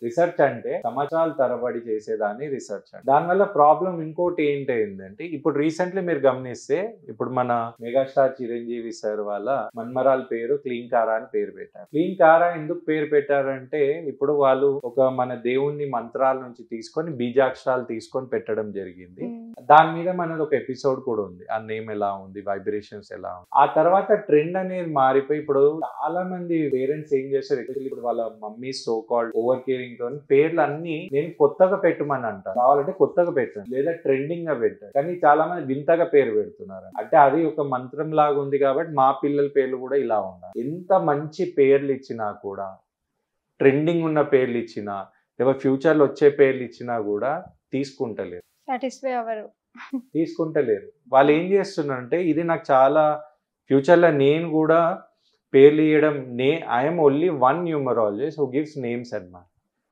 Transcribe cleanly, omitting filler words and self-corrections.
Research అంటే సంవత్సరాల తరబడి చేసేదాన్ని రిసర్చ్ అంటే. దానివల్ల ప్రాబ్లం ఇంకోటి ఏంటంటే ఇప్పుడు రీసెంట్లీ మీరు గమనిస్తే ఇప్పుడు మన మెగాస్టార్ చిరంజీవి సార్ వాళ్ళ మన్మరాల పేరు క్లీంకారా అని పేరు పెట్టారు. క్లీంకారా ఎందుకు పేరు పెట్టారంటే ఇప్పుడు వాళ్ళు ఒక మన దేవుణ్ణి మంత్రాల నుంచి తీసుకొని బీజాక్షరాలు తీసుకొని పెట్టడం జరిగింది. దాని మీద మనది ఒక ఎపిసోడ్ కూడా ఉంది. ఆ నేమ్ ఎలా ఉంది, వైబ్రేషన్స్ ఎలా ఉంది. ఆ తర్వాత ట్రెండ్ అనేది మారిపోయి ఇప్పుడు చాలా మంది పేరెంట్స్ ఏం చేస్తారు, ఇప్పుడు వాళ్ళ mummy so called over caring తో పేర్లు అన్ని నేను కొత్తగా పెట్టమని అంటాను. కావాలంటే కొత్తగా పెట్టండి లేదా ట్రెండింగ్ గా పెట్టండి. కానీ చాలా మంది వింతగా పేరు పెడుతున్నారు. అంటే అది ఒక మంత్రం లాగా ఉంది కాబట్టి మా పిల్లల పేర్లు కూడా ఇలా ఉండాలి. ఎంత మంచి పేర్లు ఇచ్చినా కూడా, ట్రెండింగ్ ఉన్న పేర్లు ఇచ్చినా లేదా ఫ్యూచర్ లో వచ్చే పేర్లు ఇచ్చినా కూడా తీసుకుంటలేరు. సాటిస్ఫై అవ్వరు. తీసుకుంటలేరు. వాళ్ళు ఏం చేస్తున్నారంటే ఇది నాకు చాలా ఫ్యూచర్ లో నేను కూడా పేర్లు ఇవ్వడం I'm only one numerologist who gives names అన్నమాట.